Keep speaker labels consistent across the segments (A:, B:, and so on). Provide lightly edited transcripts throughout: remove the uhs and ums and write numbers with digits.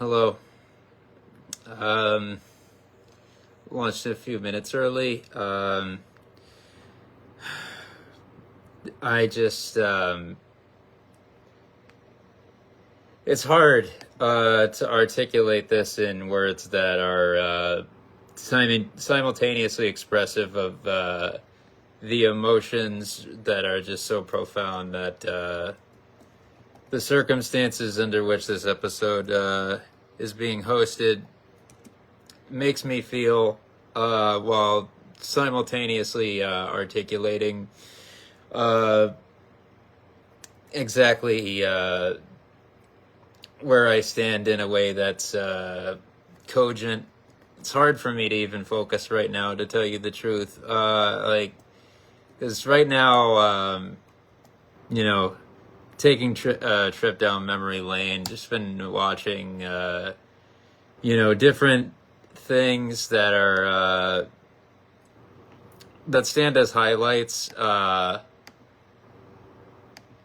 A: Hello. Um, Launched a few minutes early. I just, it's hard to articulate this in words that are simultaneously expressive of the emotions that are just so profound that the circumstances under which this episode is being hosted makes me feel while simultaneously articulating exactly where I stand in a way that's cogent. It's hard for me to even focus right now, to tell you the truth. Because right now, taking trip down memory lane, just been watching, different things that are that stand as highlights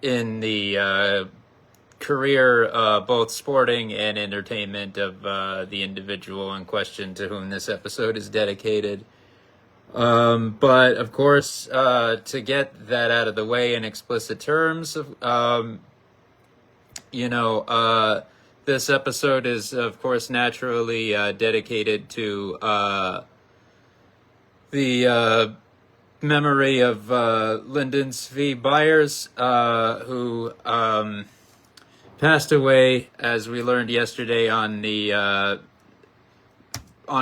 A: in the career, both sporting and entertainment, of the individual in question to whom this episode is dedicated. But of course, to get that out of the way in explicit terms, this episode is, of course, naturally dedicated to the memory of Lyndon Byers, who passed away, as we learned yesterday, on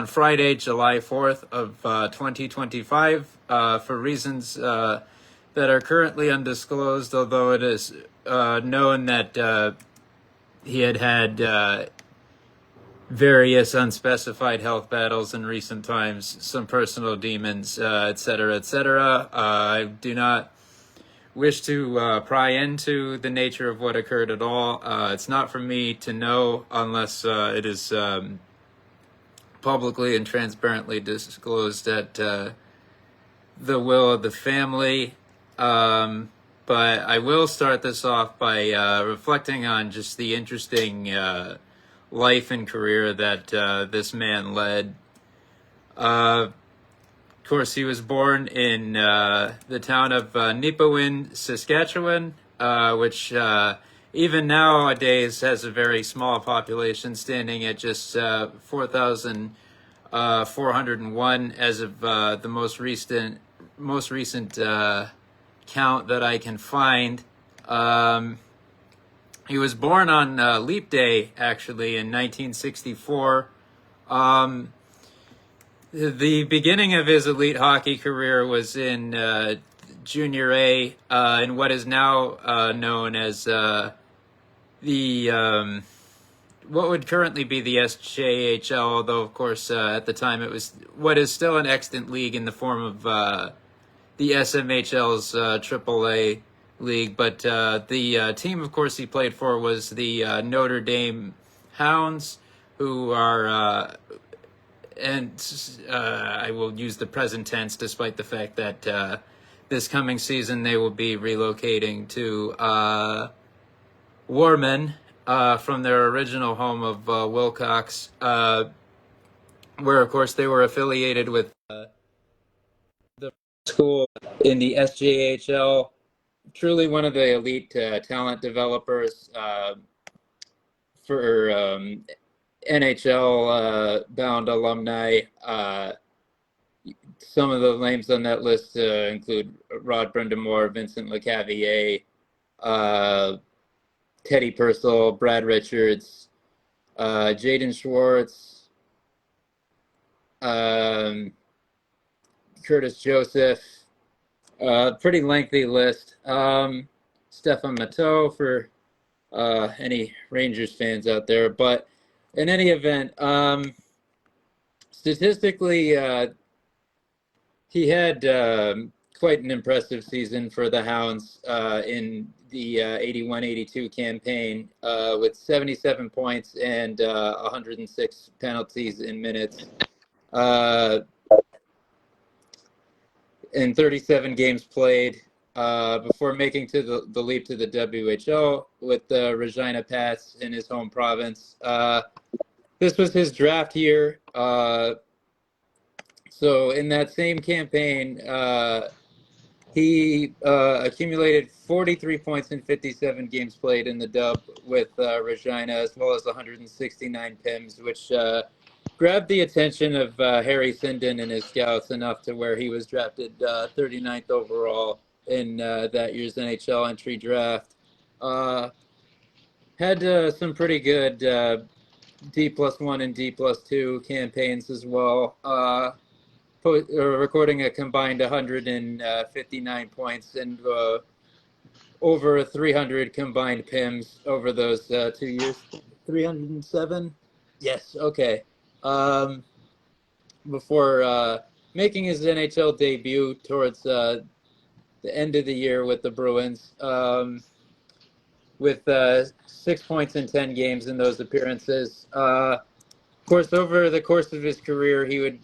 A: Friday, July 4th of 2025, for reasons that are currently undisclosed, although it is known that he had various unspecified health battles in recent times, some personal demons, etc., etc. I do not wish to pry into the nature of what occurred at all. It's not for me to know unless it is publicly and transparently disclosed at the will of the family. But I will start this off by reflecting on just the interesting life and career that this man led. Of course, he was born in the town of Nipawin, Saskatchewan, which even nowadays has a very small population, standing at just 4,401 as of the most recent count that I can find. He was born on Leap Day, actually, in 1964. The beginning of his elite hockey career was in Junior A, in what is now known as the what would currently be the SJHL, although, of course, at the time it was what is still an extant league in the form of the SMHL's AAA league. But the team, of course, he played for was the Notre Dame Hounds, who are, I will use the present tense despite the fact that this coming season they will be relocating to Warman from their original home of Wilcox, where, of course, they were affiliated with the school in the SJHL. Truly one of the elite talent developers for NHL bound alumni. Some of the names on that list include Rod Brindamore, Vincent LeCavier, Teddy Purcell, Brad Richards, Jaden Schwartz, Curtis Joseph. Pretty lengthy list. Stefan Matteau for any Rangers fans out there. But in any event, statistically, he had quite an impressive season for the Hounds in the 81-82 campaign, with 77 points and 106 penalties in minutes. In 37 games played, before making to the leap to the WHL with the Regina Pats in his home province. this was his draft year. So in that same campaign, he accumulated 43 points in 57 games played in the dub with Regina, as well as 169 PIMs, which grabbed the attention of Harry Sinden and his scouts enough to where he was drafted 39th overall in that year's NHL entry draft. Had some pretty good D+1 and D+2 campaigns as well. Recording a combined 159 points and over 300 combined PIMs over those 2 years. 307? Yes, okay. Before making his NHL debut towards the end of the year with the Bruins, with 6 points in 10 games in those appearances. Of course, over the course of his career, he would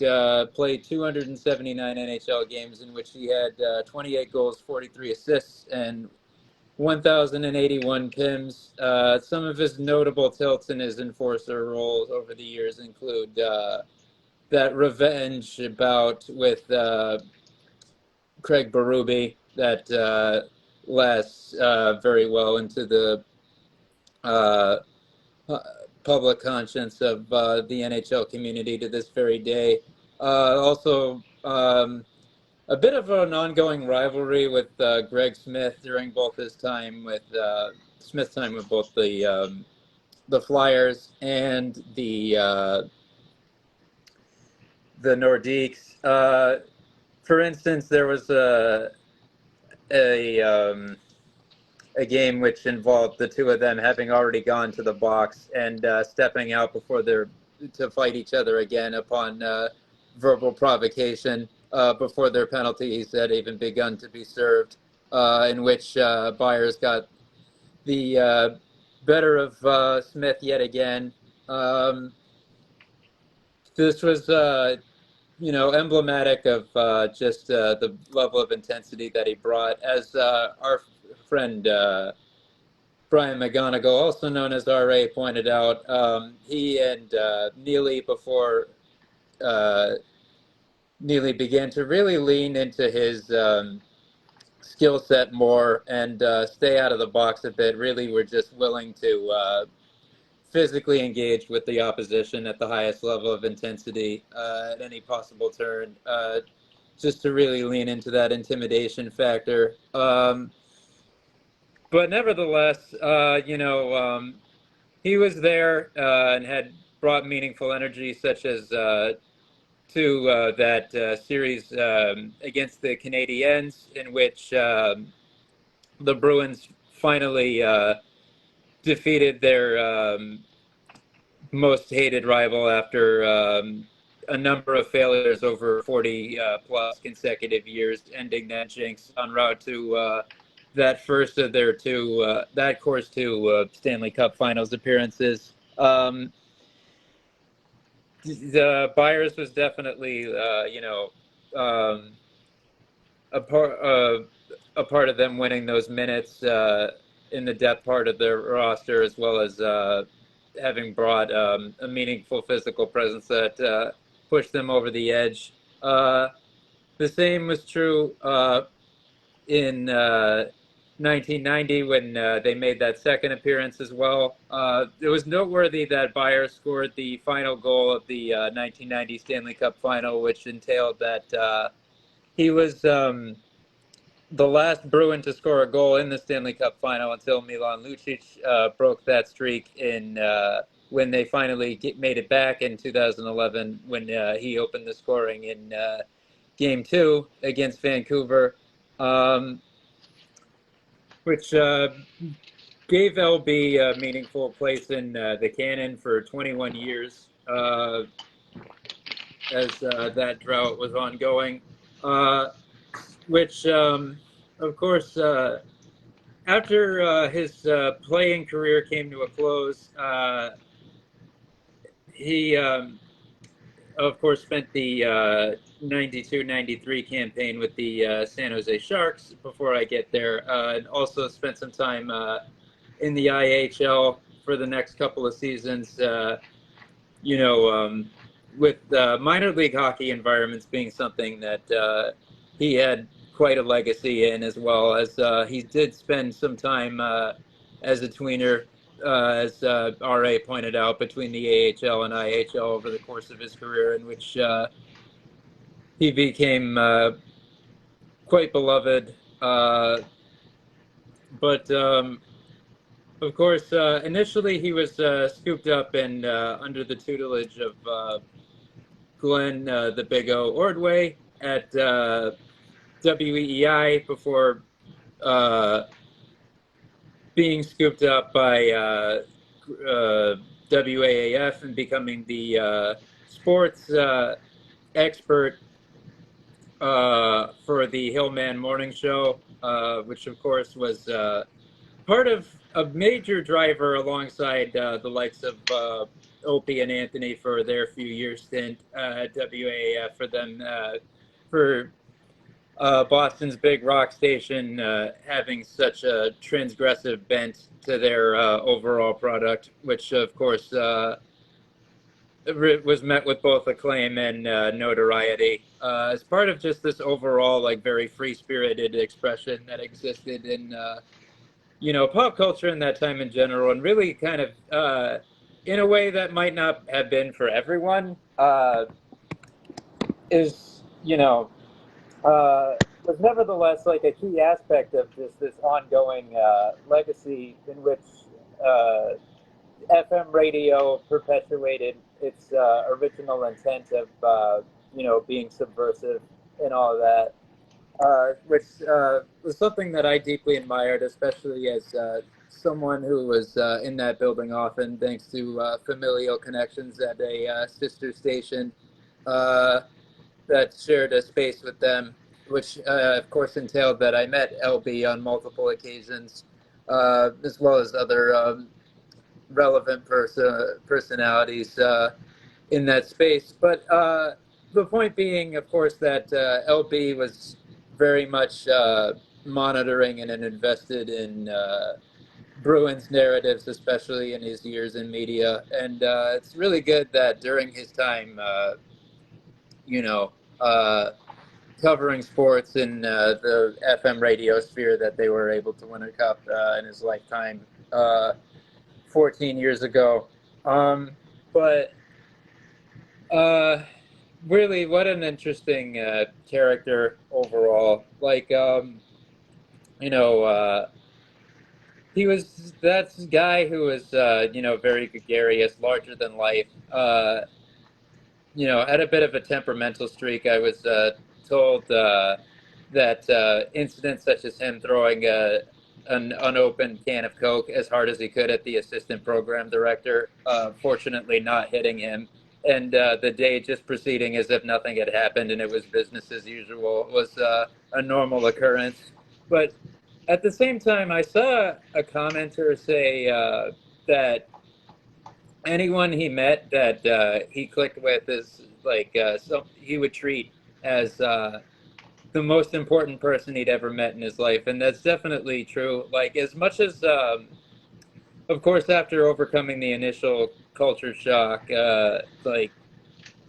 A: play 279 NHL games in which he had 28 goals, 43 assists, and 1,081 PIMs. Some of his notable tilts in his enforcer roles over the years include that revenge bout with Craig Berube that lasts very well into the public conscience of the NHL community to this very day. Also, a bit of an ongoing rivalry with Greg Smith during both his time with Smith's time with both the Flyers and the Nordiques. For instance, there was a game which involved the two of them having already gone to the box and stepping out to fight each other again upon verbal provocation before their penalties had even begun to be served, in which Byers got the better of Smith yet again. This was emblematic of just the level of intensity that he brought. As our friend Brian McGonigal, also known as RA, pointed out, he and Neely, before Neely began to really lean into his skill set more and stay out of the box a bit, really were just willing to physically engage with the opposition at the highest level of intensity at any possible turn, just to really lean into that intimidation factor. But nevertheless, he was there and had brought meaningful energy, such as to that series against the Canadiens, in which the Bruins finally defeated their most hated rival after a number of failures over 40 plus consecutive years, ending that jinx en route to that first of their that course to Stanley Cup Finals appearances. The Byers was definitely, a part of them winning those minutes in the depth part of their roster, as well as having brought a meaningful physical presence that pushed them over the edge. The same was true in 1990 when they made that second appearance as well. It was noteworthy that Byers scored the final goal of the 1990 Stanley Cup Final, which entailed that he was the last Bruin to score a goal in the Stanley Cup Final until Milan Lucic broke that streak in when they finally made it back in 2011 when he opened the scoring in Game 2 against Vancouver, which gave LB a meaningful place in the canon for 21 years as that drought was ongoing, which, of course, after his playing career came to a close, he, of course, spent the 92-93 campaign with the San Jose Sharks before I get there, and also spent some time in the IHL for the next couple of seasons, with minor league hockey environments being something that he had quite a legacy in, as well as he did spend some time as a tweener, as RA pointed out, between the AHL and IHL over the course of his career, in which he became quite beloved. But of course, initially he was scooped up and under the tutelage of Glenn the Big O Ordway at WEEI before being scooped up by WAAF and becoming the sports expert for the Hillman Morning Show, which of course was part of a major driver alongside the likes of Opie and Anthony for their few years stint at WAAF for them for Boston's big rock station having such a transgressive bent to their overall product, which of course was met with both acclaim and notoriety as part of just this overall like very free-spirited expression that existed in pop culture in that time in general, and really kind of in a way that might not have been for everyone is was nevertheless like a key aspect of just this ongoing legacy in which FM radio perpetuated its original intent of being subversive and all of that, which was something that I deeply admired, especially as someone who was in that building often, thanks to familial connections at a sister station that shared a space with them, which of course entailed that I met LB on multiple occasions, as well as other relevant personalities in that space. But the point being, of course, that LB was very much monitoring and invested in Bruins narratives, especially in his years in media. And it's really good that during his time, covering sports in the FM radio sphere, that they were able to win a cup in his lifetime 14 years ago. But really, what an interesting character overall. Like, he was that guy who was, very gregarious, larger than life. Had a bit of a temperamental streak. I was told that incidents such as him throwing an unopened can of Coke as hard as he could at the assistant program director, fortunately not hitting him, and the day just proceeding as if nothing had happened and it was business as usual, was a normal occurrence. But at the same time, I saw a commenter say that anyone he met that he clicked with is like he would treat as the most important person he'd ever met in his life, and that's definitely true. Like, as much as of course, after overcoming the initial culture shock,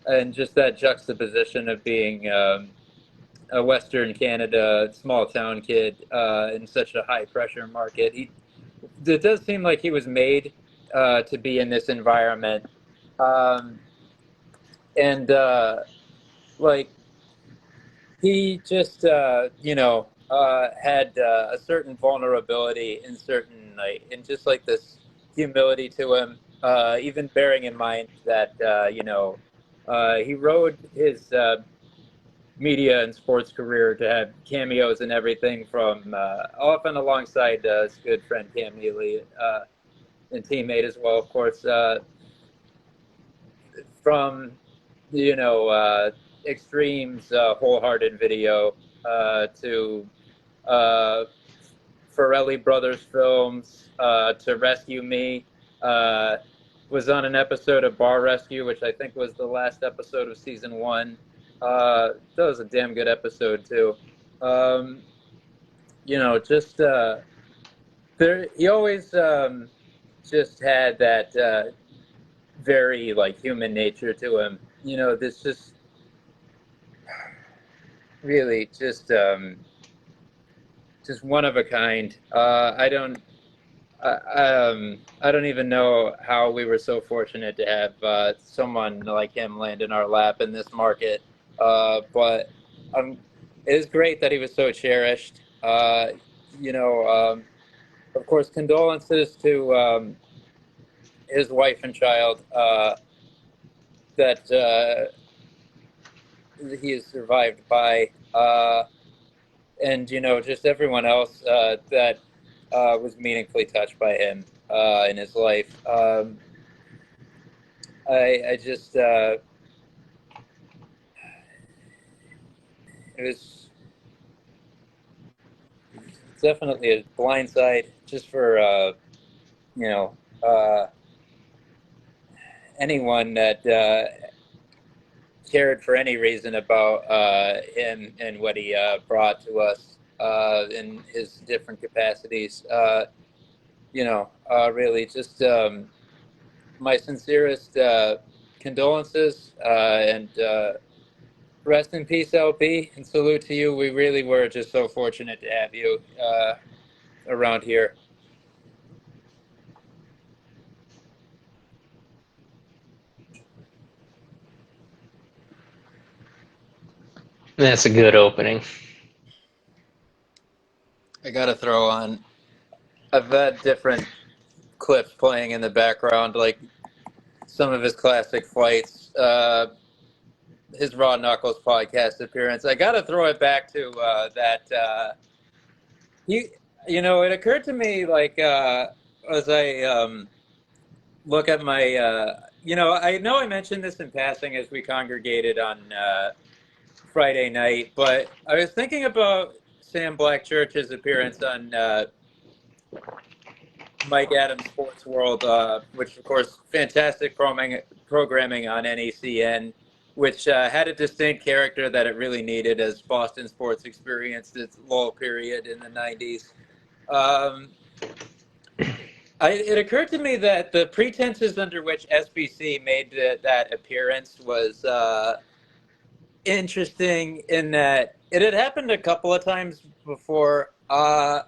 A: and just that juxtaposition of being a Western Canada small town kid in such a high pressure market, it does seem like he was made to be in this environment, and like he just had a certain vulnerability in certain and just like this humility to him, even bearing in mind that he rode his media and sports career to have cameos and everything from often alongside his good friend Cam Neely and teammate as well, of course, from Extreme's Wholehearted video to Farrelly Brothers films to Rescue Me. Was on an episode of Bar Rescue, which I think was the last episode of season 1. That was a damn good episode too. Just there, he always just had that very like human nature to him. You know, this just really just one of a kind. I don't even know how we were so fortunate to have someone like him land in our lap in this market. But it is great that he was so cherished. You know, of course, condolences to his wife and child that he is survived by, and you know, just everyone else that was meaningfully touched by him in his life. I just it was definitely a blindside just for you know anyone that cared for any reason about him and what he brought to us in his different capacities. You know, really just my sincerest condolences and rest in peace, LP, and salute to you. We really were just so fortunate to have you around here.
B: That's a good opening.
A: I gotta throw on. I've had different clips playing in the background, like some of his classic fights, his Raw Knuckles podcast appearance. I gotta throw it back to that. You, you know, it occurred to me like as I look at my, you know I mentioned this in passing as we congregated on Friday night, but I was thinking about Sam Blackchurch's appearance on Mike Adams Sports World, which of course fantastic programming on NECN, which had a distinct character that it really needed as Boston sports experienced its lull period in the '90s. Um, it occurred to me that the pretenses under which SBC made that appearance was interesting in that it had happened a couple of times before, or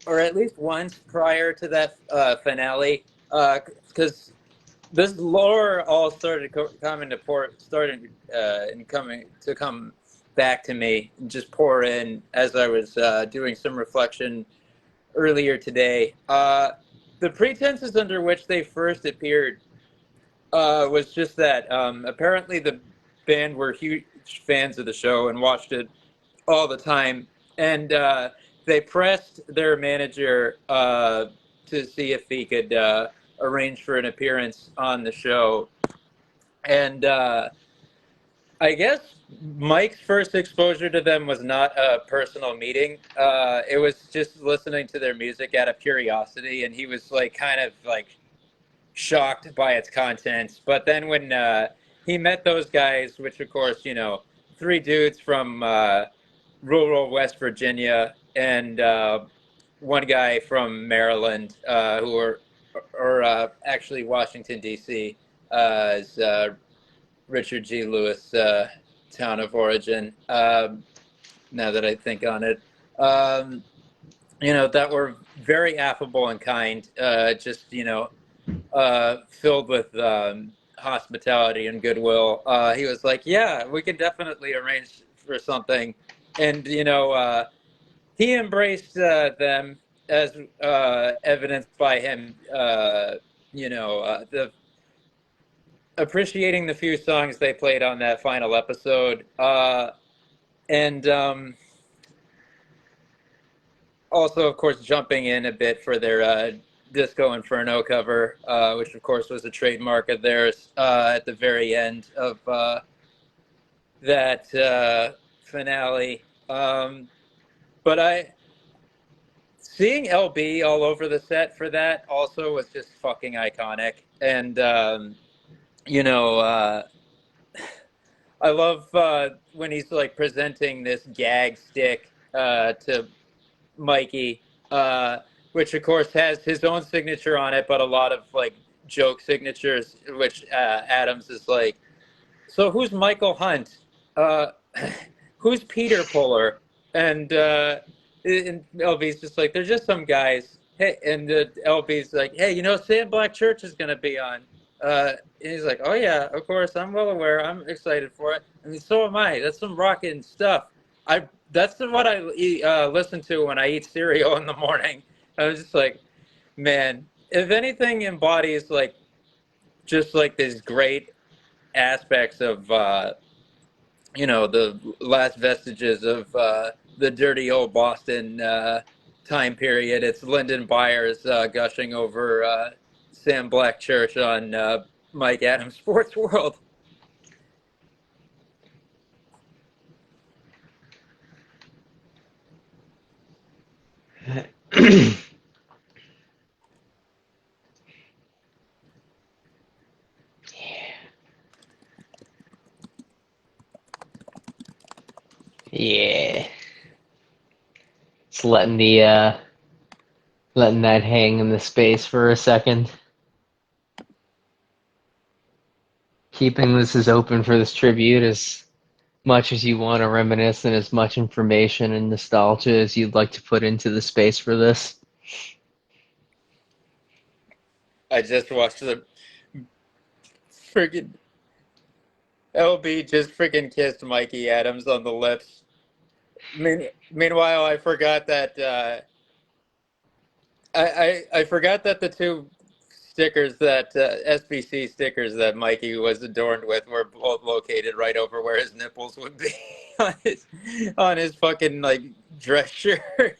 A: at least once prior to that finale, because this lore all started coming to and coming to come back to me and just pour in as I was doing some reflection earlier today. The pretenses under which they first appeared was just that apparently the band were huge fans of the show and watched it all the time, and they pressed their manager to see if he could arrange for an appearance on the show. And I guess Mike's first exposure to them was not a personal meeting. It was just listening to their music out of curiosity, and he was like kind of like shocked by its contents. But then when he met those guys, which of course, you know, three dudes from rural West Virginia and one guy from Maryland, who are actually Washington, D.C., is Richard G. Lewis, town of origin, now that I think on it. You know, that were very affable and kind, just, you know, filled with hospitality and goodwill. He was like, yeah, we can definitely arrange for something. And, you know, he embraced them as evidenced by him, you know, the appreciating the few songs they played on that final episode. And also, of course, jumping in a bit for their Disco Inferno cover, which, of course, was a trademark of theirs at the very end of that finale. But seeing LB all over the set for that also was just fucking iconic. And, you know, I love when he's like presenting this gag stick to Mikey, which of course has his own signature on it, but a lot of like joke signatures, which Adams is like, so who's Michael Hunt? Uh, who's Peter Puller? And LB's just like, they're just some guys. Hey, and LB's like, hey, Sam Black Church is gonna be on. And he's like, oh yeah, of course, I'm well aware. I'm excited for it. I mean, so am I. That's some rockin' stuff. That's what I listen to when I eat cereal in the morning. I was just like, man, if anything embodies like just like these great aspects of the last vestiges of the dirty old Boston time period. It's Lyndon Byers gushing over Sam Black Church on Mike Adams Sports World.
B: Yeah. Just letting that hang in the space for a second. Keeping this as open for this tribute as much as you want to reminisce and as much information and nostalgia as you'd like to put into the space for this.
A: I just watched the friggin' LB just freaking kissed Mikey Adams on the lips. Meanwhile, I forgot that I forgot that the two stickers that SBC stickers that Mikey was adorned with were both located right over where his nipples would be on his fucking like dress shirt.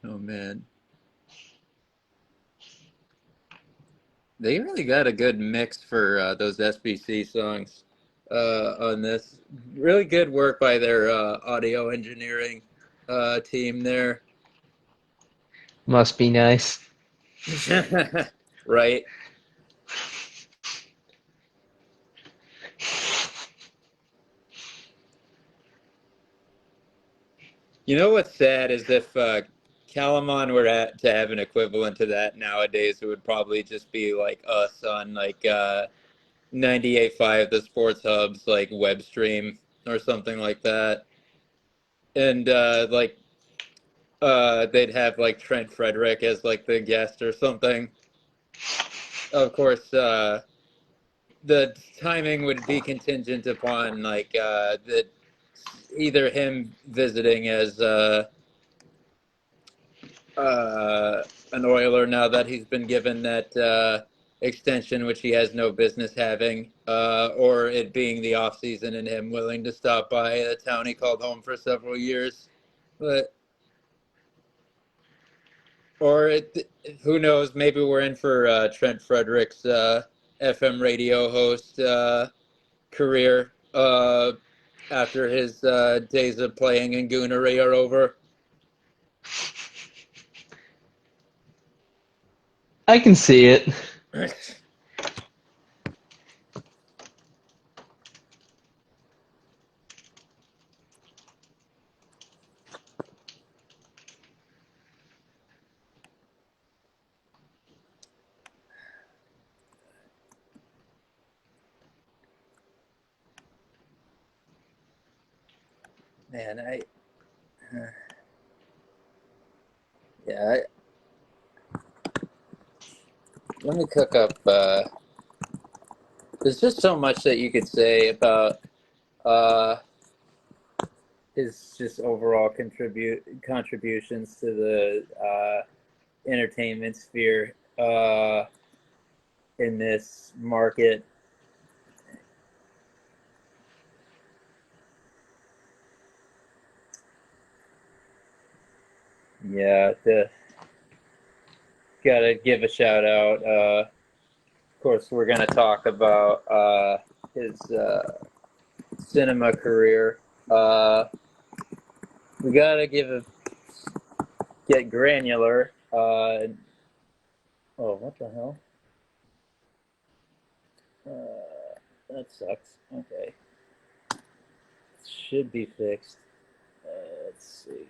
A: Oh man, they really got a good mix for those SBC songs on this. Really good work by their audio engineering team there.
B: Must be nice.
A: Right. You know what's sad is if Calamon were to have an equivalent to that nowadays, it would probably just be like us on like 98.5 The Sports Hub's like web stream or something like that. And they'd have like Trent Frederick as like the guest or something. Of course, the timing would be contingent upon like that either him visiting as an Oiler now that he's been given that extension, which he has no business having, or it being the off season and him willing to stop by a town he called home for several years. But who knows? Maybe we're in for Trent Frederick's FM radio host career after his days of playing in Goonery are over.
B: I can see it.
A: Man, yeah, let me cook up. There's just so much that you could say about uh, his just overall contributions to the entertainment sphere in this market. Yeah, gotta give a shout out. Of course, we're gonna talk about his cinema career. We gotta get granular. Oh, what the hell? That sucks. Okay. should be fixed. Let's see.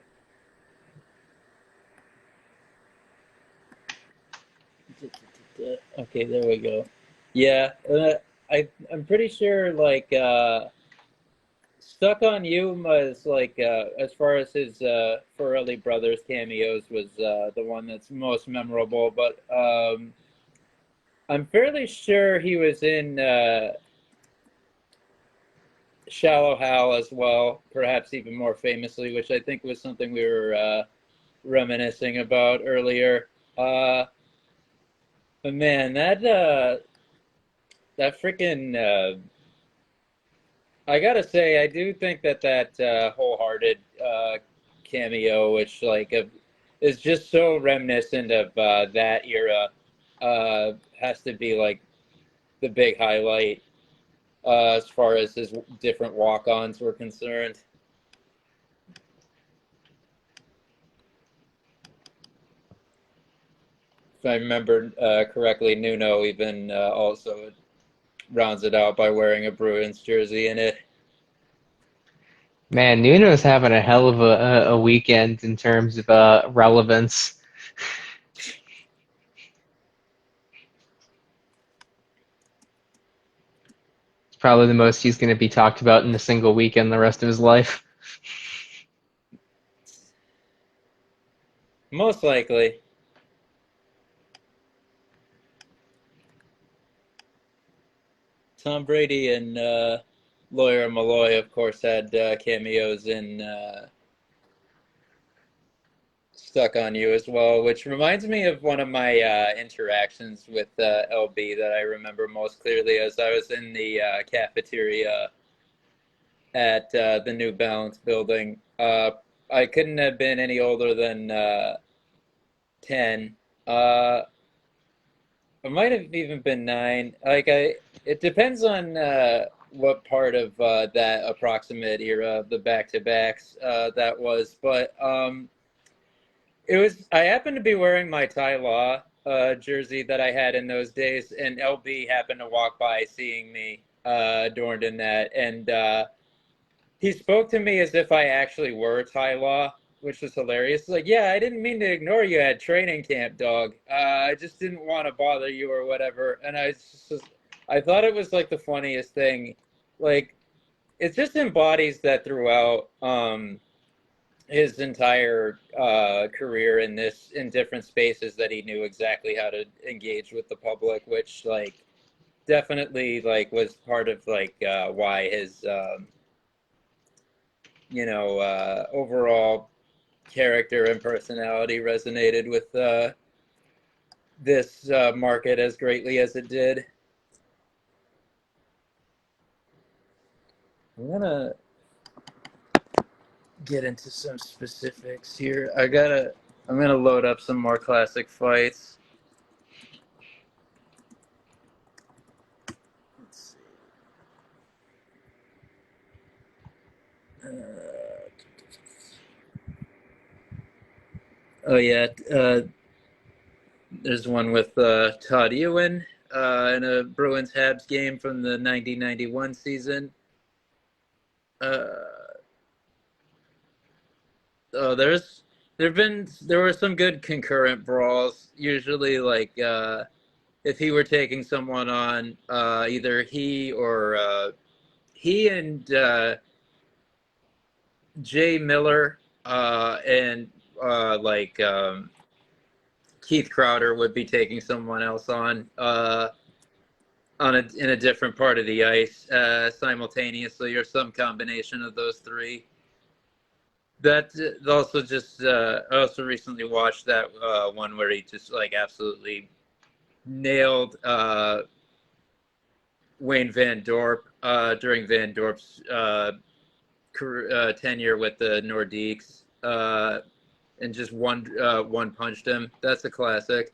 A: Okay, there we go. Yeah, I'm pretty sure like Stuck on You was like as far as his Farrelly Brothers cameos was the one that's most memorable, but I'm fairly sure he was in Shallow Hal as well, perhaps even more famously, which I think was something we were reminiscing about earlier. But man, that freaking I gotta say, I do think that Wholehearted cameo, which like is just so reminiscent of that era, has to be like the big highlight as far as his different walk-ons were concerned. If I remember correctly, Nuno even also rounds it out by wearing a Bruins jersey in it.
B: Man, Nuno's having a hell of a weekend in terms of relevance. It's probably the most he's going to be talked about in a single weekend the rest of his life.
A: Most likely. Tom Brady and Lawyer Malloy, of course, had cameos in Stuck on You as well, which reminds me of one of my interactions with LB that I remember most clearly as I was in the cafeteria at the New Balance building. I couldn't have been any older than 10. I might have even been 9. It depends on what part of that approximate era of the back-to-backs that was. But it was. I happened to be wearing my Ty Law jersey that I had in those days, and LB happened to walk by, seeing me adorned in that, and he spoke to me as if I actually were Ty Law, which was hilarious. Like, yeah, I didn't mean to ignore you at training camp, dog. I just didn't want to bother you or whatever. And I thought it was like the funniest thing. Like, it just embodies that throughout his entire career in different spaces that he knew exactly how to engage with the public, which like definitely like was part of like why his overall character and personality resonated with this market as greatly as it did. I'm gonna get into some specifics here. I'm gonna load up some more classic fights. Let's see. Oh yeah, there's one with Todd Ewan in a Bruins Habs game from the 1991 season. Oh, there were some good concurrent brawls. Usually, like if he were taking someone on, either he and Jay Miller and like Keith Crowder would be taking someone else on in a different part of the ice simultaneously, or some combination of those three. That also just I also recently watched that one where he just like absolutely nailed Wayne Van Dorp during Van Dorp's tenure with the Nordiques, and just one punched him. That's a classic.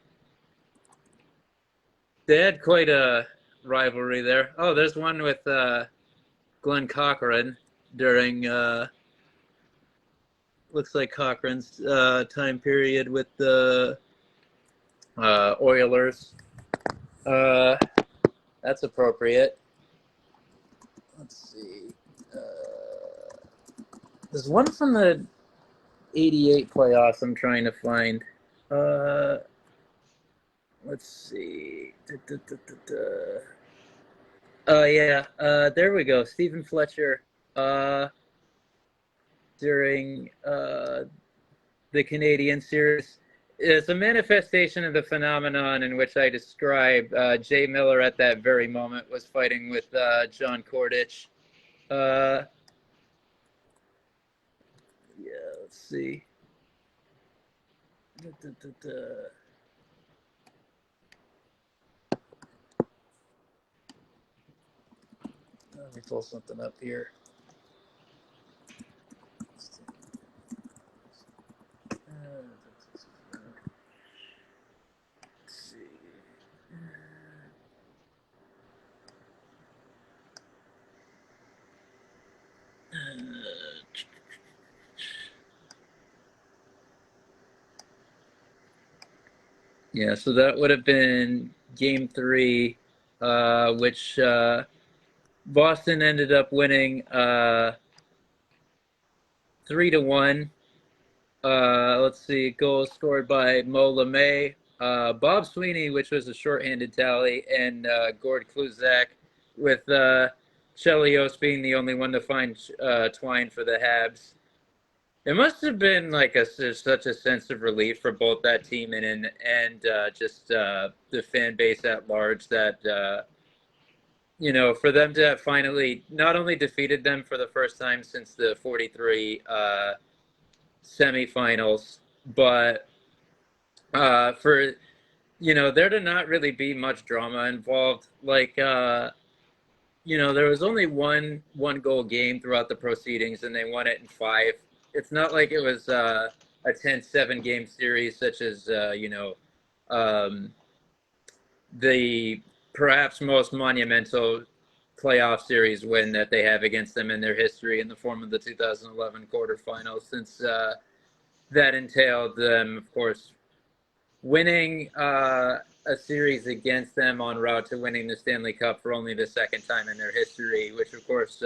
A: They had quite a rivalry there. Oh, there's one with Glenn Cochran during looks like Cochran's time period with the Oilers. That's appropriate. Let's see. There's one from the '88 playoffs I'm trying to find. Let's see. Oh yeah, there we go. Stephen Fletcher, during the Canadian series. It's a manifestation of the phenomenon in which I described. Jay Miller at that very moment was fighting with John Kordich. Yeah, let's see. Let me pull something up here. Let's see. Yeah, so that would have been game 3, which Boston ended up winning 3-1. Let's see, goals scored by Mo LeMay, Bob Sweeney, which was a shorthanded tally, and Gord Kluzak, with Chelios being the only one to find Twine for the Habs. It must have been like such a sense of relief for both that team and just the fan base at large that for them to have finally not only defeated them for the first time since the '43 semifinals, but for there to not really be much drama involved. Like there was only one goal game throughout the proceedings, and they won it in 5. It's not like it was a 10-7 game series, such as um, the perhaps most monumental playoff series win that they have against them in their history in the form of the 2011 quarterfinals, since that entailed them, of course, winning a series against them en route to winning the Stanley Cup for only the second time in their history, which, of course,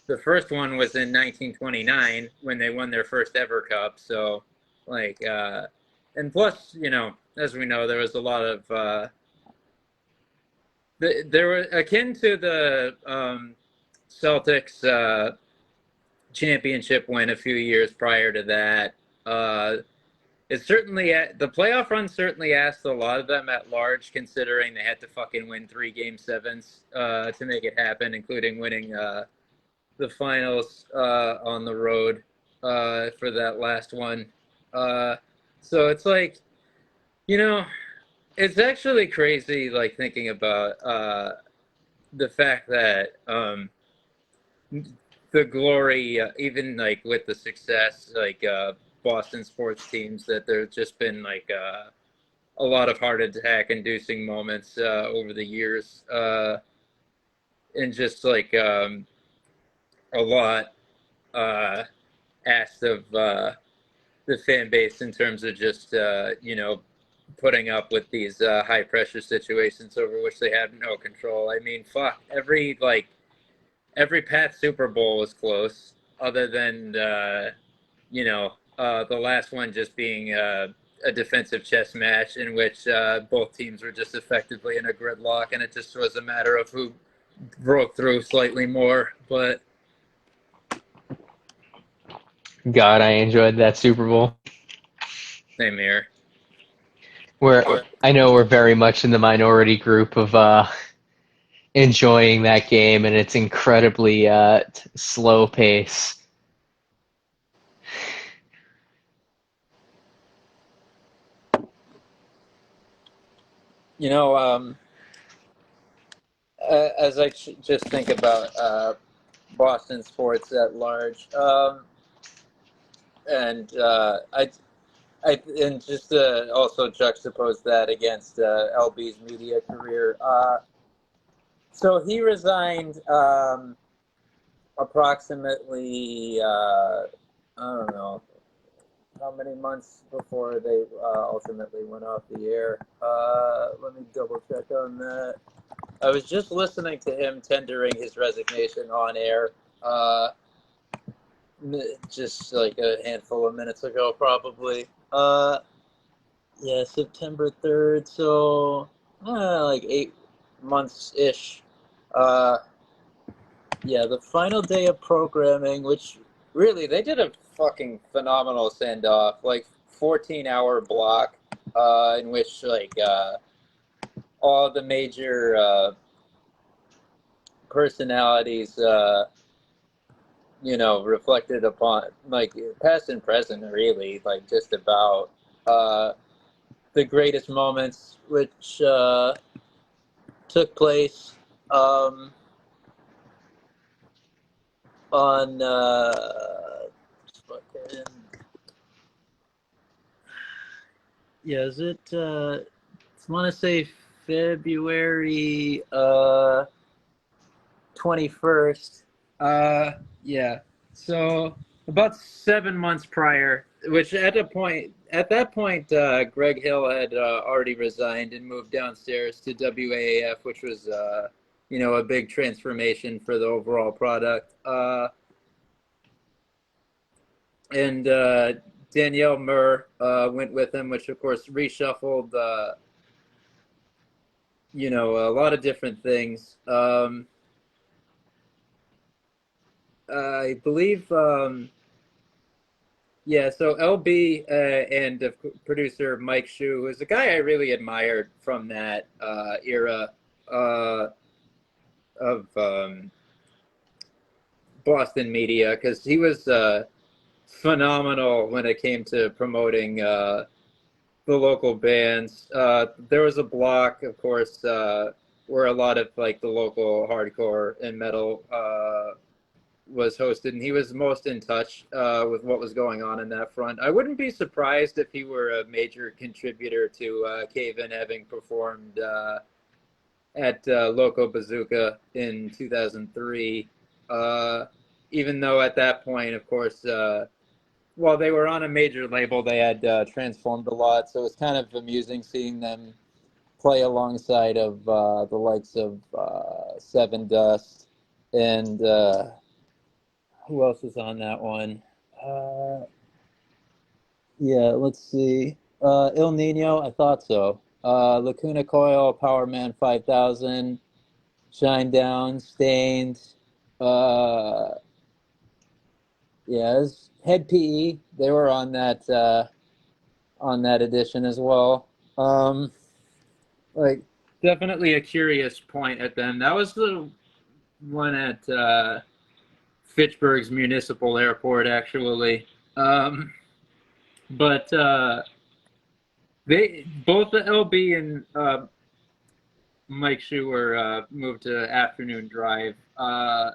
A: the first one was in 1929 when they won their first ever cup. So, and plus, as we know, there was a lot of there were akin to the Celtics championship win a few years prior to that. It certainly the playoff run certainly asked a lot of them at large, considering they had to fucking win 3 game 7s to make it happen, including winning the finals on the road for that last one. So it's like, it's actually crazy, like thinking about the fact that the glory, even like with the success, like Boston sports teams, that there's just been like a lot of heart attack inducing moments over the years, and just like a lot asked of the fan base in terms of just putting up with these high pressure situations over which they have no control. I mean, fuck, every Pats Super Bowl was close, other than the last one just being a defensive chess match in which both teams were just effectively in a gridlock, and it just was a matter of who broke through slightly more. But
B: God, I enjoyed that Super Bowl.
A: same here.
B: I know we're very much in the minority group of enjoying that game and its incredibly slow pace.
A: As I just think about Boston sports at large, and and just to also juxtapose that against LB's media career. So he resigned approximately, I don't know, how many months before they ultimately went off the air. Let me double check on that. I was just listening to him tendering his resignation on air. just like a handful of minutes ago, probably. Yeah, September 3rd, so like 8 months ish. Uh, yeah, the final day of programming, which really they did a fucking phenomenal send off, like 14-hour block, in which like all the major personalities, reflected upon, like past and present, really, like just about the greatest moments which took place um, on fucking, yeah, is it I want to say February 21st. Yeah. So about 7 months prior, which at that point, Greg Hill had already resigned and moved downstairs to WAAF, which was, a big transformation for the overall product. And Danielle Murr went with him, which of course reshuffled, a lot of different things. I believe, yeah, so LB and producer Mike Shu, who's a guy I really admired from that era of Boston media, because he was phenomenal when it came to promoting the local bands. There was a block, of course, where a lot of like the local hardcore and metal was hosted, and he was most in touch with what was going on in that front. I wouldn't be surprised if he were a major contributor to Cave In, having performed at Loco Bazooka in 2003. Even though at that point, of course, while they were on a major label, they had transformed a lot. So it's kind of amusing seeing them play alongside of the likes of Seven Dust and who else was on that one? Yeah, let's see. Il Nino, I thought so. Lacuna Coil, Power Man 5000, Shine Down, Stained. Yeah, Head PE. They were on that edition as well. Like definitely a curious point at them. That was the one at Fitchburg's Municipal Airport, actually. But they both the LB and Mike Shu were moved to Afternoon Drive, and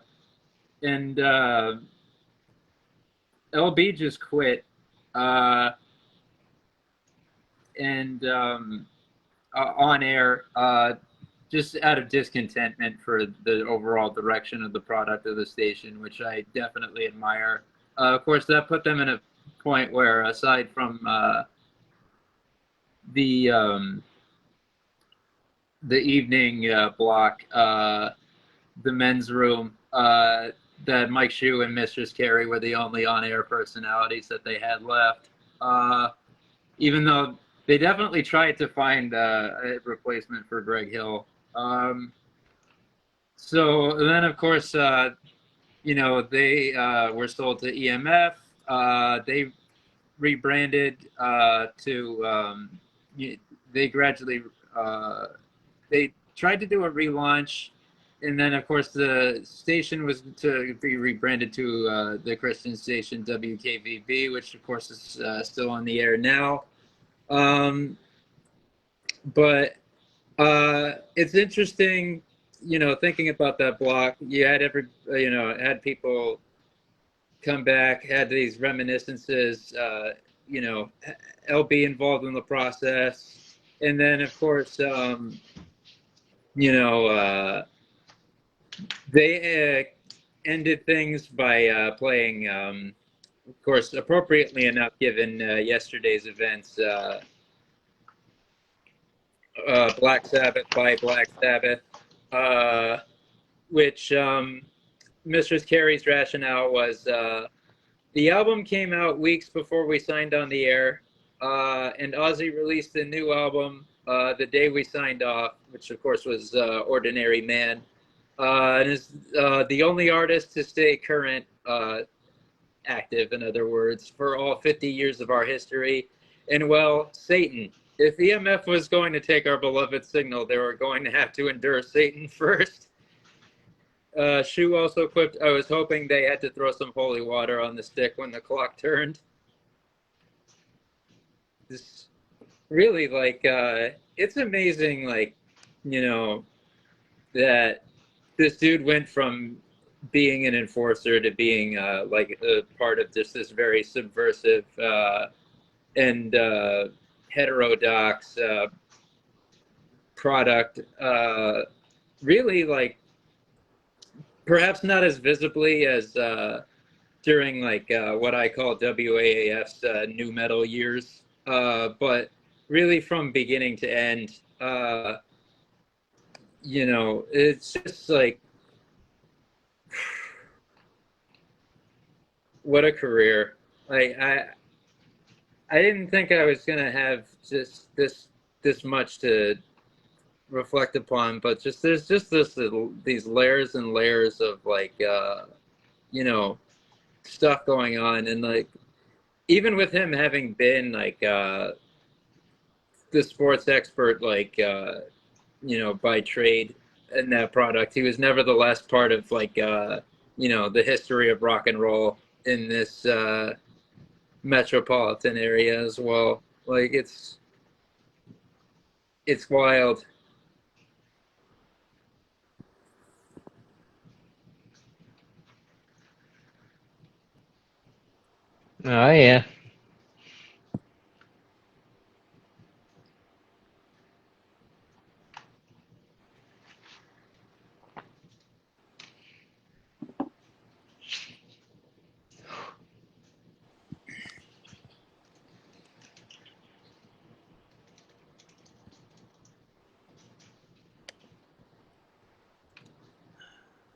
A: LB just quit, and on air, just out of discontentment for the overall direction of the product of the station, which I definitely admire. Of course, that put them in a point where, aside from the evening block, the men's room, that Mike Shu and Mistress Carey were the only on-air personalities that they had left. Even though they definitely tried to find a replacement for Greg Hill. So then, of course, they were sold to EMF. They rebranded to. They gradually they tried to do a relaunch, and then of course the station was to be rebranded to the Christian station WKVB, which of course is still on the air now. But it's interesting, thinking about that block. You had had people come back, had these reminiscences, LB involved in the process. And then, of course, they ended things by playing, of course, appropriately enough, given yesterday's events, Black Sabbath by Black Sabbath, which Mistress Carey's rationale was The album came out weeks before we signed on the air, and Ozzy released a new album the day we signed off, which of course was Ordinary Man, and is the only artist to stay current, active, in other words, for all 50 years of our history. And well, Satan. If EMF was going to take our beloved signal, they were going to have to endure Satan first. Shu also quipped, I was hoping they had to throw some holy water on the stick when the clock turned. This really, like, it's amazing, like, you know, that this dude went from being an enforcer to being, like, a part of just this very subversive and heterodox product. Really, like, perhaps not as visibly as during like what I call WAAF's new metal years, but really from beginning to end, it's just like what a career. Like I didn't think I was gonna have just this much to reflect upon, but just there's just these layers and layers of like you know stuff going on, and like even with him having been like the sports expert, like by trade in that product, he was nevertheless part of like the history of rock and roll in this metropolitan area as well. Like it's wild.
B: Oh yeah.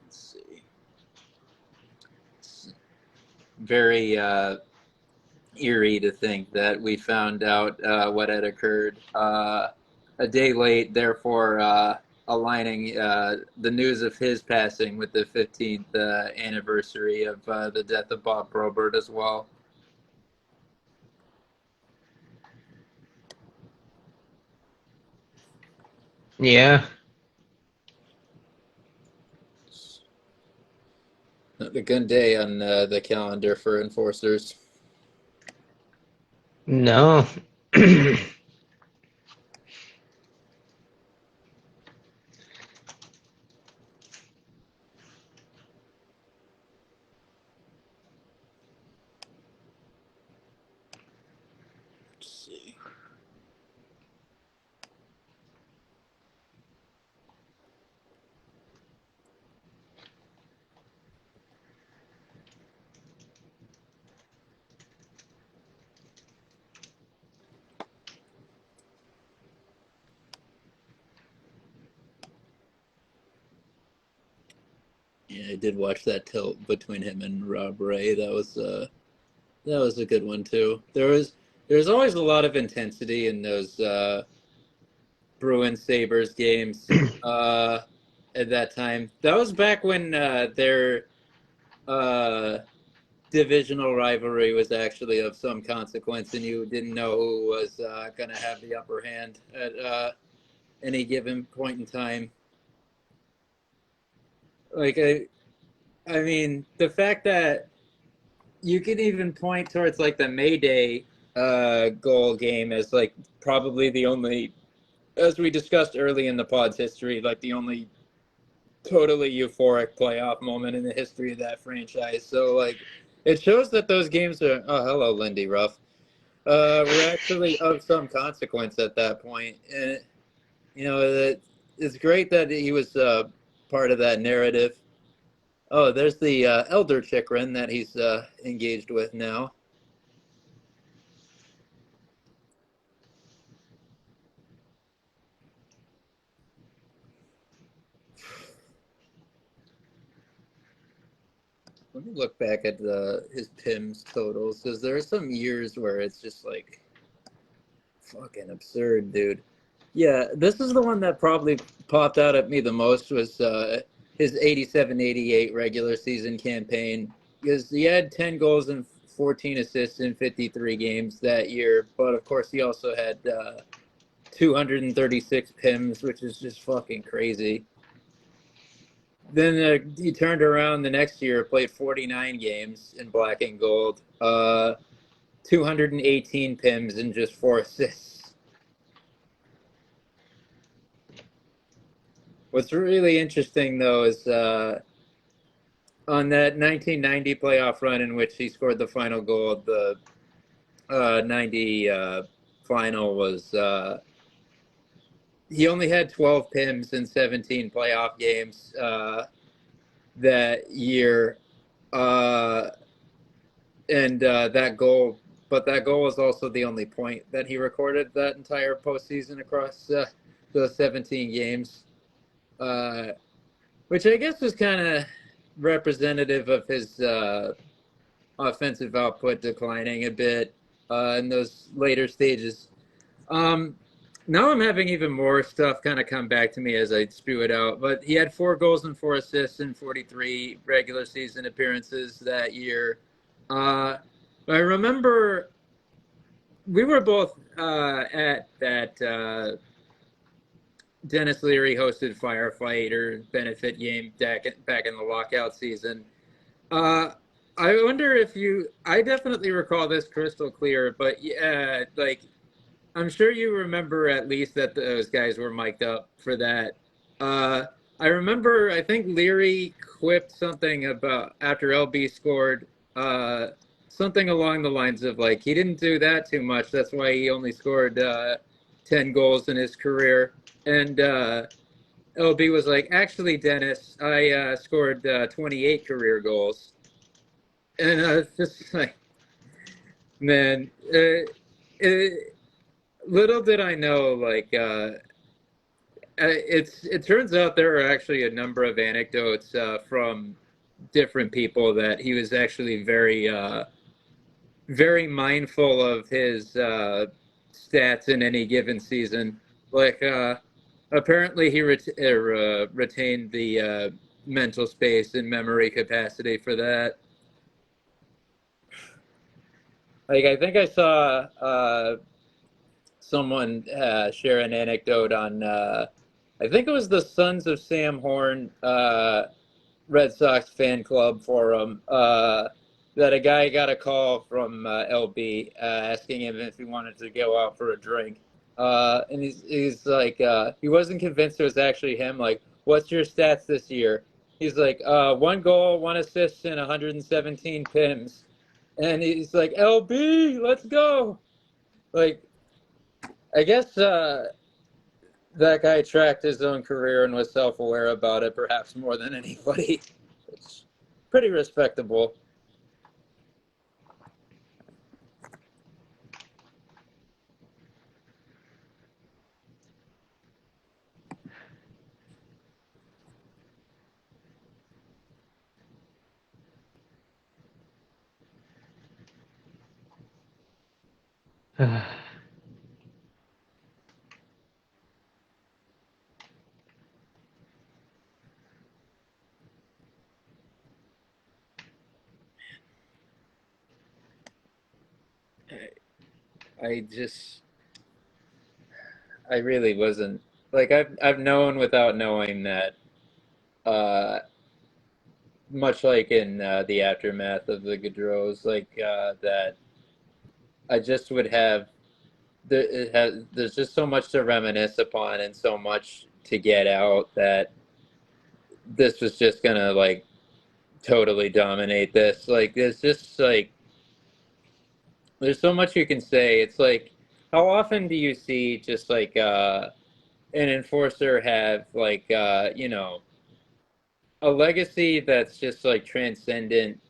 A: Let's see. It's very eerie to think that we found out what had occurred a day late, therefore aligning the news of his passing with the 15th anniversary of the death of Bob Probert as well.
B: Yeah.
A: Not a good day on the calendar for enforcers.
B: No.
A: Let's see. Yeah, I did watch that tilt between him and Rob Ray. That was a good one too. There's always a lot of intensity in those Bruins Sabres games at that time. That was back when their uh, divisional rivalry was actually of some consequence, and you didn't know who was going to have the upper hand at any given point in time. Like I mean, the fact that you can even point towards like the Mayday goal game as like probably the only, as we discussed early in the pod's history, like the only totally euphoric playoff moment in the history of that franchise. So like it shows that those games are, oh hello Lindy Ruff, were actually of some consequence at that point. And it's great that he was part of that narrative. Oh, there's the elder Chikrin that he's engaged with now. Let me look back at his PIMS totals, because there are some years where it's just like fucking absurd, dude. Yeah, this is the one that probably popped out at me the most was his 87-88 regular season campaign, because he had 10 goals and 14 assists in 53 games that year, but of course he also had 236 PIMs, which is just fucking crazy. Then he turned around the next year, played 49 games in black and gold, 218 PIMs and just 4 assists. What's really interesting, though, is on that 1990 playoff run in which he scored the final goal, the 90 final was he only had 12 PIMs in 17 playoff games that year. And that goal, but that goal was also the only point that he recorded that entire postseason across those 17 games, which I guess was kind of representative of his offensive output declining a bit in those later stages. Now I'm having even more stuff kind of come back to me as I spew it out, but he had 4 goals and 4 assists in 43 regular season appearances that year. I remember we were both at that Dennis Leary hosted firefighter benefit game back in the lockout season. I wonder if I definitely recall this crystal clear, but yeah, like I'm sure you remember at least that those guys were mic'd up for that. I remember, I think Leary quipped something about after LB scored, something along the lines of like, he didn't do that too much. That's why he only scored 10 goals in his career. And LB was like, actually, Dennis, I scored 28 career goals. And I was just like, man, little did I know, like, it turns out there are actually a number of anecdotes from different people that he was actually very mindful of his stats in any given season. Like, apparently he retained the mental space and memory capacity for that. Like, I think I saw someone share an anecdote on, I think it was the Sons of Sam Horn Red Sox fan club forum, that a guy got a call from LB asking him if he wanted to go out for a drink. And he's like, he wasn't convinced it was actually him. Like, what's your stats this year? He's like, 1 goal, 1 assist, and 117 PIMs. And he's like, LB, let's go. Like, I guess that guy tracked his own career and was self-aware about it, perhaps more than anybody. It's pretty respectable. I really wasn't, like, I've known without knowing that, uh, much like in the aftermath of the Gaudreaus, like that I just would have there's just so much to reminisce upon and so much to get out that this was just gonna like totally dominate this. Like, there's just like there's so much you can say. It's like, how often do you see just like an enforcer have like a legacy that's just like transcendent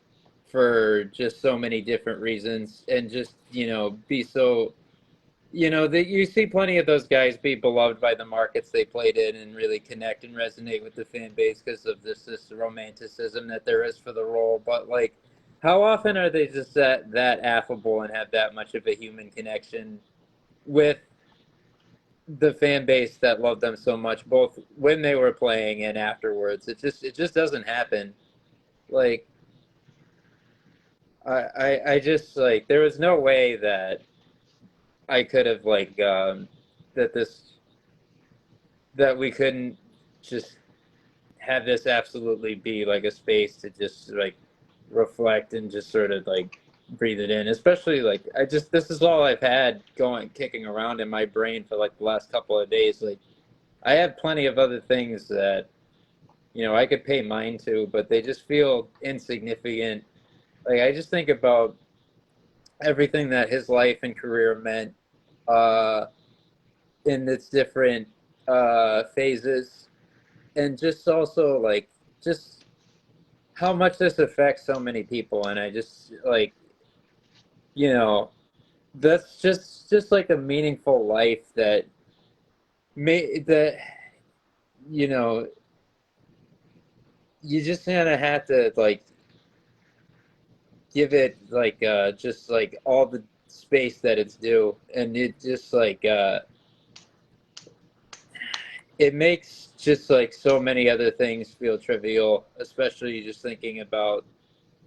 A: for just so many different reasons, and just be so you know, that you see plenty of those guys be beloved by the markets they played in and really connect and resonate with the fan base because of this romanticism that there is for the role. But like, how often are they just that affable and have that much of a human connection with the fan base that loved them so much, both when they were playing and afterwards? It just doesn't happen. Like, I just like there was no way that I could have like that this that we couldn't just have this absolutely be like a space to just like reflect and just sort of like breathe it in. Especially like I just this is all I've had going kicking around in my brain for like the last couple of days. Like I have plenty of other things that I could pay mind to, but they just feel insignificant. Like I just think about everything that his life and career meant uh, in its different phases, and just also like just how much this affects so many people. And I just like you know that's just like a meaningful life that may that you know you just kind of have to like give it like just like all the space that it's due, and it just like it makes just like so many other things feel trivial, especially just thinking about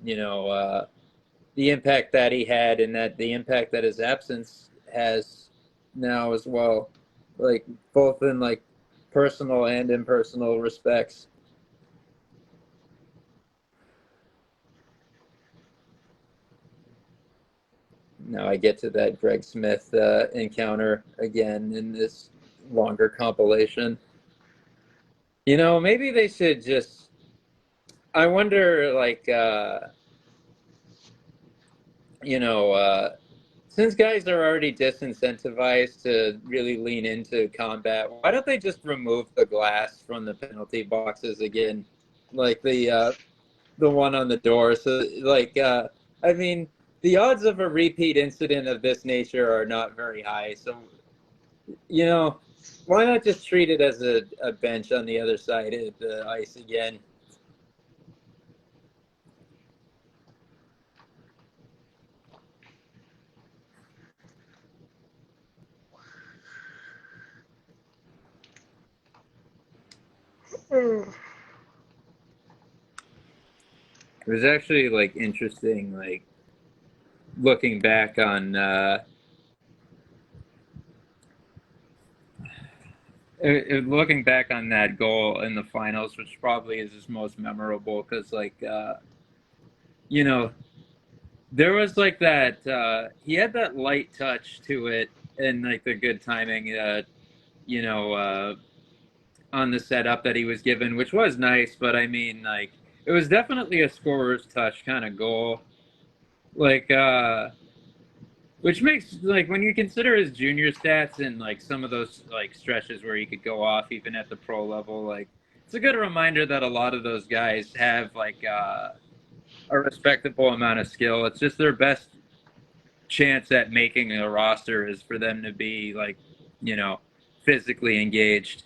A: you know the impact that he had and that the impact that his absence has now as well, like both in like personal and impersonal respects. Now I get to that Greg Smith encounter again in this longer compilation. Maybe they should just. I wonder, like, you know, uh, since guys are already disincentivized to really lean into combat, why don't they just remove the glass from the penalty boxes again, like the one on the door? So, like, I mean, the odds of a repeat incident of this nature are not very high. So, you know, why not just treat it as a bench on the other side of the ice again? It was actually like interesting, like looking back on looking back on that goal in the finals, which probably is his most memorable, because like you know there was like that he had that light touch to it and like the good timing you know on the setup that he was given, which was nice. But I mean, like it was definitely a scorer's touch kind of goal, like which makes like when you consider his junior stats and like some of those like stretches where he could go off even at the pro level, like it's a good reminder that a lot of those guys have like a respectable amount of skill. It's just their best chance at making a roster is for them to be like, you know, physically engaged.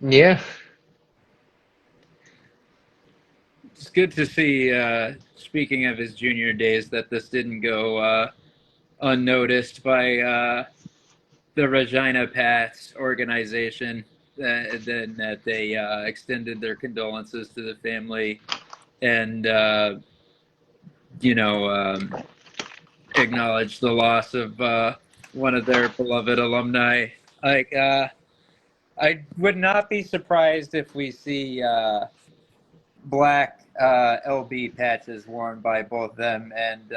B: Yeah.
A: It's good to see, speaking of his junior days, that this didn't go unnoticed by the Regina Pats organization, that they extended their condolences to the family and, you know, acknowledged the loss of one of their beloved alumni. Like, I would not be surprised if we see black LB patches worn by both them and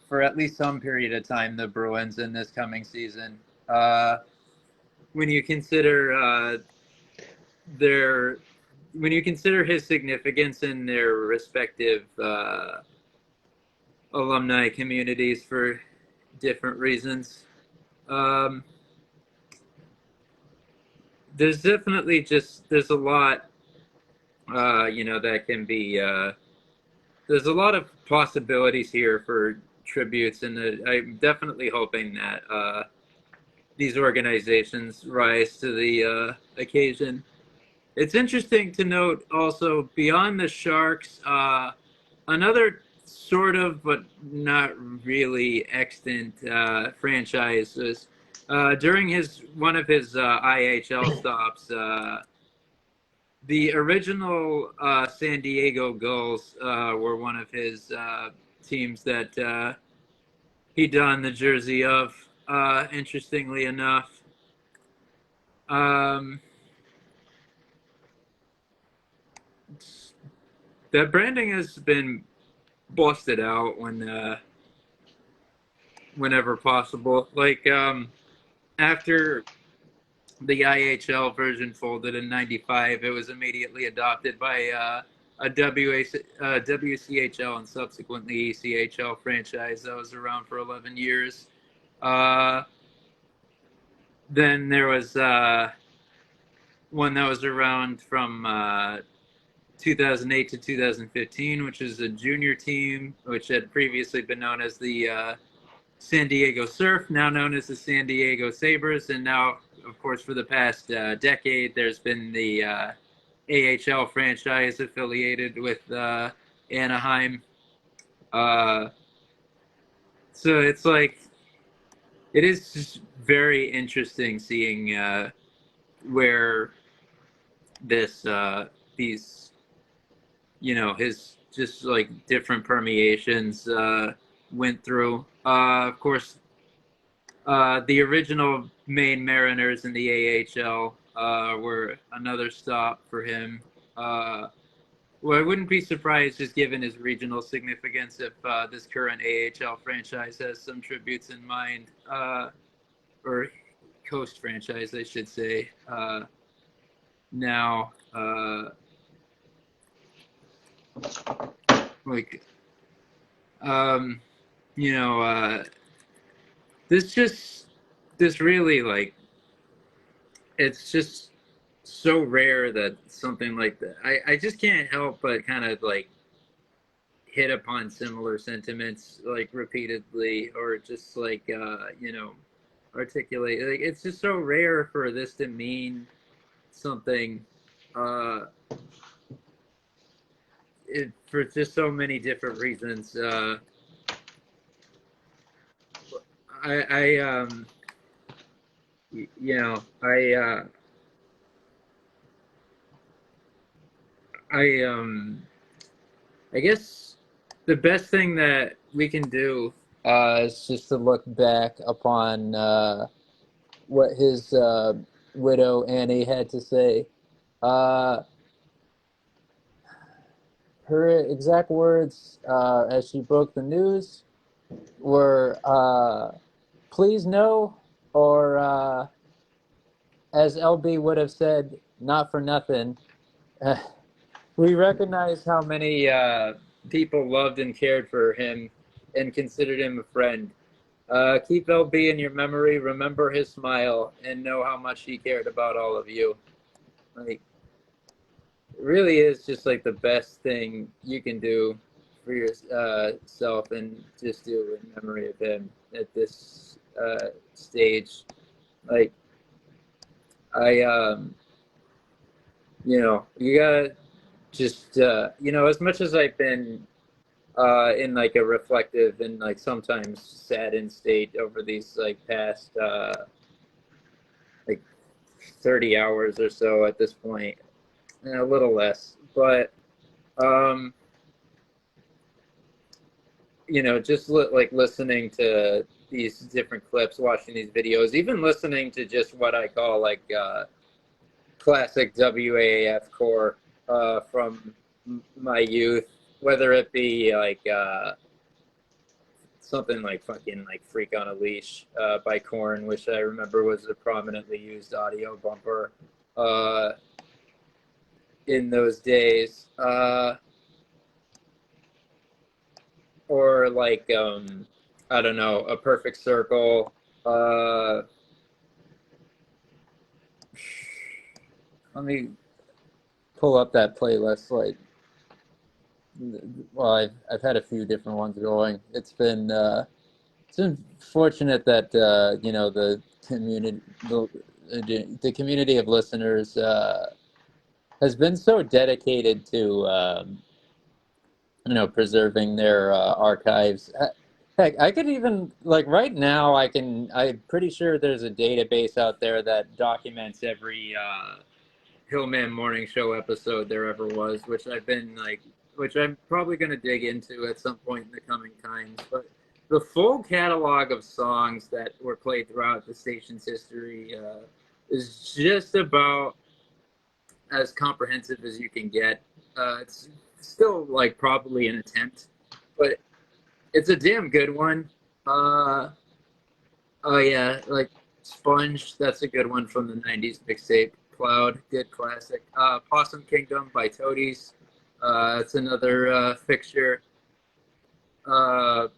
A: for at least some period of time the Bruins in this coming season. When you consider their when you consider his significance in their respective alumni communities for different reasons. Um, there's definitely there's a lot, that can be. There's a lot of possibilities here for tributes, and I'm definitely hoping that these organizations rise to the occasion. It's interesting to note also beyond the Sharks, another sort of but not really extant franchise was during his one of his IHL stops. The original San Diego Gulls were one of his teams that he donned the jersey of. Interestingly enough, um, that branding has been busted out whenever possible. Like after the IHL version folded in '95, it was immediately adopted by a WCHL and subsequently ECHL franchise that was around for 11 years. Uh, then there was one that was around from 2008 to 2015, which is a junior team, which had previously been known as the San Diego Surf, now known as the San Diego Sabres. And now, of course, for the past decade, there's been the AHL franchise affiliated with Anaheim. So it's like, it is just very interesting seeing where these, his just like different permeations went through. Of course, the original Maine Mariners in the AHL were another stop for him. Well, I wouldn't be surprised, just given his regional significance, if this current AHL franchise has some tributes in mind, or Coast franchise, I should say. Now, like, um, you know, this just, this really, like, it's just so rare that something like that. I just can't help but kind of like hit upon similar sentiments like repeatedly, or just like articulate. Like it's just so rare for this to mean something for just so many different reasons. I you know I I guess the best thing that we can do is just to look back upon what his widow Annie had to say. Uh, her exact words as she broke the news were, "Please no," or as LB would have said, "Not for nothing." We recognize how many people loved and cared for him and considered him a friend. Keep LB in your memory, remember his smile, and know how much he cared about all of you. Like, it really is just like the best thing you can do for yourself, and just do in memory of him at this stage. Like, I, you gotta just, as much as I've been in like a reflective and like sometimes saddened state over these like past like 30 hours or so at this point, a little less, but um, just like listening to these different clips, watching these videos, even listening to just what I call like classic WAAF core from my youth, whether it be like something like fucking like Freak on a Leash by Korn, which I remember was a prominently used audio bumper in those days. or like I don't know, A Perfect Circle. Uh, Let me pull up that playlist. Like, well, I've had a few different ones going. It's been fortunate that you know, the community of listeners has been so dedicated to you know, preserving their archives. Heck, I could even, like, right now, I'm pretty sure there's a database out there that documents every Hillman Morning Show episode there ever was, which I'm probably going to dig into at some point in the coming times. But the full catalog of songs that were played throughout the station's history is just about as comprehensive as you can get. It's still like probably an attempt, but it's a damn good one. Uh, oh yeah, like Sponge, that's a good one from the '90s mixtape. Cloud, good classic. Possum Kingdom by Toadies, that's another fixture. Uh,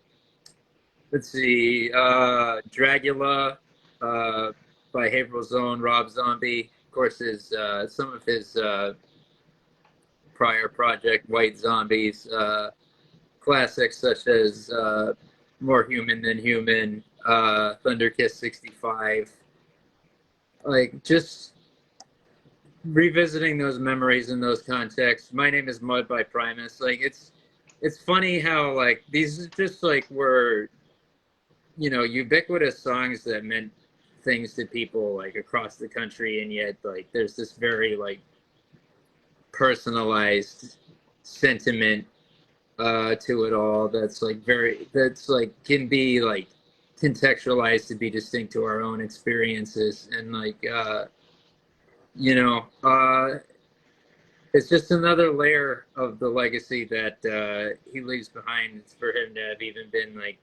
A: let's see, Dragula by Behavioral Zone, Rob Zombie. Of course, his some of his prior project, White Zombies, classics such as More Human Than Human, Thunder Kiss 65. Like, just revisiting those memories in those contexts. My Name Is Mud by Primus. Like, it's funny how, like, these just like were, you know, ubiquitous songs that meant things to people like across the country, and yet like there's this very like personalized sentiment to it all that's like can be like contextualized to be distinct to our own experiences, and like you know, it's just another layer of the legacy that he leaves behind. It's for him to have even been like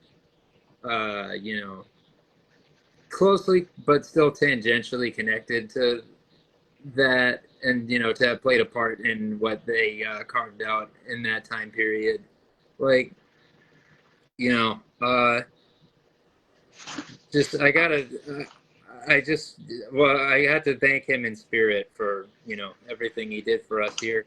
A: you know, closely but still tangentially connected to that, and you know, to have played a part in what they carved out in that time period. Like, you know, just I gotta I just well, I had to thank him in spirit for, you know, everything he did for us here.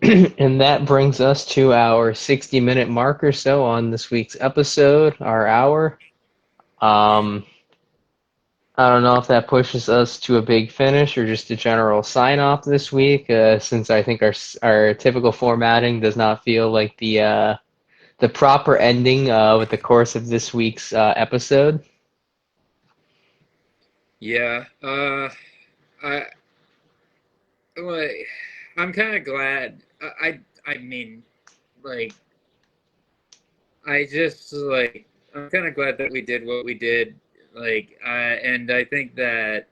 B: And that brings us to our 60-minute mark or so on this week's episode, our hour. I don't know if that pushes us to a big finish or just a general sign off this week, since I think our typical formatting does not feel like the proper ending with the course of this week's episode.
A: Yeah, I like I'm kind of glad. I mean, like, I just like I'm kind of glad that we did what we did. Like, and I think that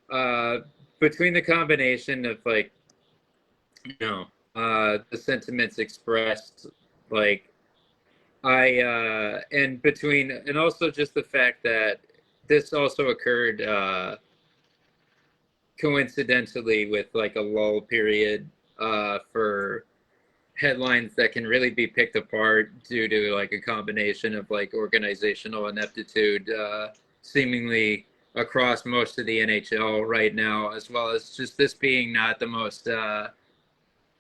A: uh, between the combination of like, you know, the sentiments expressed, like and between, and also just the fact that this also occurred coincidentally with like a lull period for headlines that can really be picked apart due to like a combination of like organizational ineptitude, seemingly across most of the NHL right now, as well as just this being not the most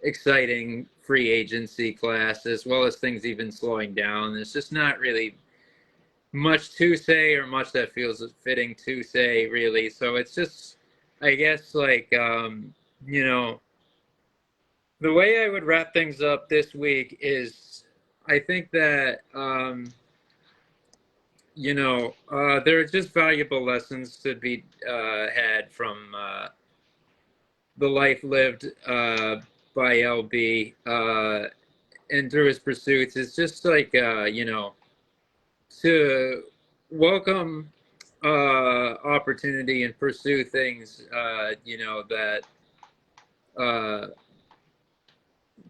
A: exciting free agency class, as well as things even slowing down. There's just not really much to say, or much that feels fitting to say, really. So it's just, I guess, like, you know, the way I would wrap things up this week is I think that, you know, there are just valuable lessons to be had from the life lived by LB and through his pursuits. It's just like, you know, to welcome opportunity and pursue things, you know, that uh,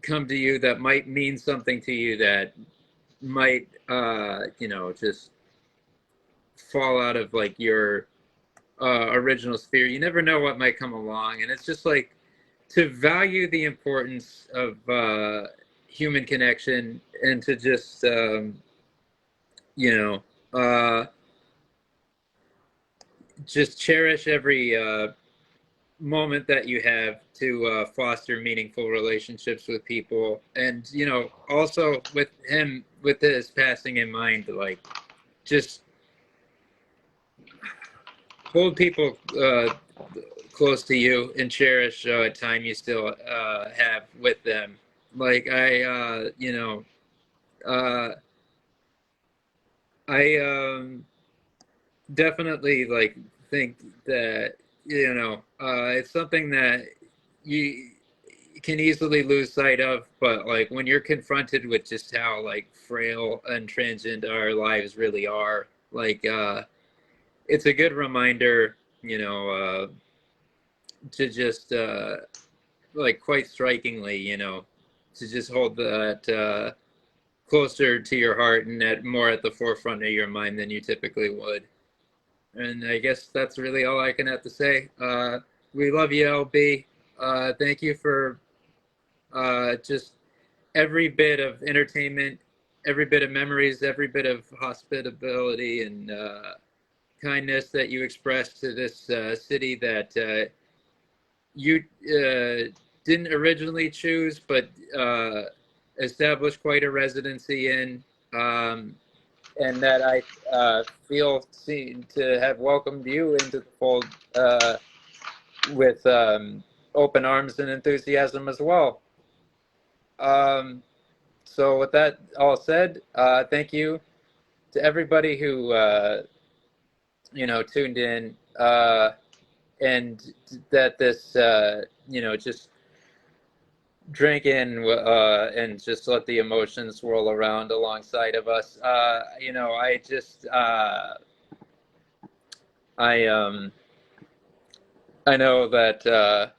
A: come to you, that might mean something to you, that might, you know, just fall out of like your original sphere. You never know what might come along, and it's just like to value the importance of human connection, and to just you know, just cherish every moment that you have to foster meaningful relationships with people. And also with him, with his passing in mind, like, just hold people close to you and cherish time you still have with them. Like, uh, I definitely, like, think that it's something that you can easily lose sight of, but like when you're confronted with just how like frail and transient our lives really are, like it's a good reminder, to just like, quite strikingly, to just hold that closer to your heart and at more at the forefront of your mind than you typically would. And I guess that's really all I can have to say. We love you, LB. Thank you for just every bit of entertainment, every bit of memories, every bit of hospitability and kindness that you expressed to this city that you didn't originally choose, but established quite a residency in. And that I feel seen to have welcomed you into the fold with open arms and enthusiasm as well. So with that all said, thank you to everybody who tuned in, and that this just drink in and just let the emotions swirl around alongside of us. I just I know that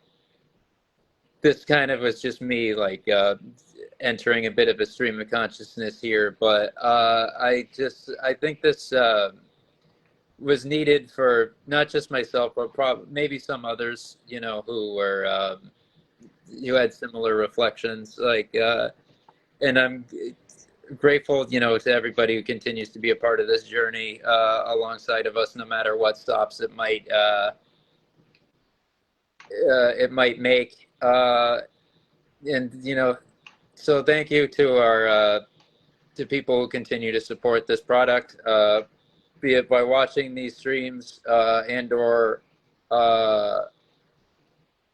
A: this kind of was just me, like, entering a bit of a stream of consciousness here, but I think this was needed for not just myself, but maybe some others, who had similar reflections, like, and I'm grateful, to everybody who continues to be a part of this journey alongside of us, no matter what stops it might make. And so thank you to our to people who continue to support this product, be it by watching these streams and/or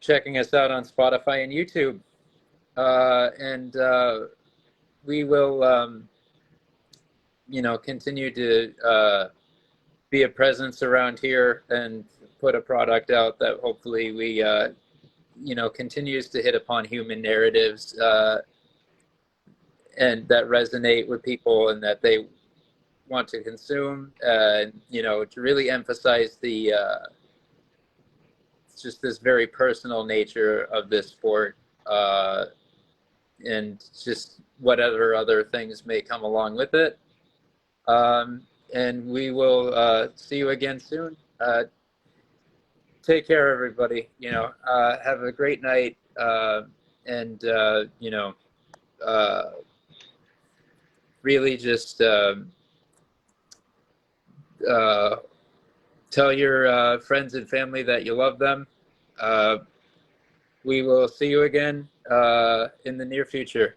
A: checking us out on Spotify and YouTube. And we will, continue to be a presence around here and put a product out that hopefully we, continues to hit upon human narratives and that resonate with people and that they want to consume. To really emphasize the just this very personal nature of this sport, and just whatever other things may come along with it. And we will see you again soon. Take care, everybody. Have a great night, and really just tell your friends and family that you love them. We will see you again in the near future.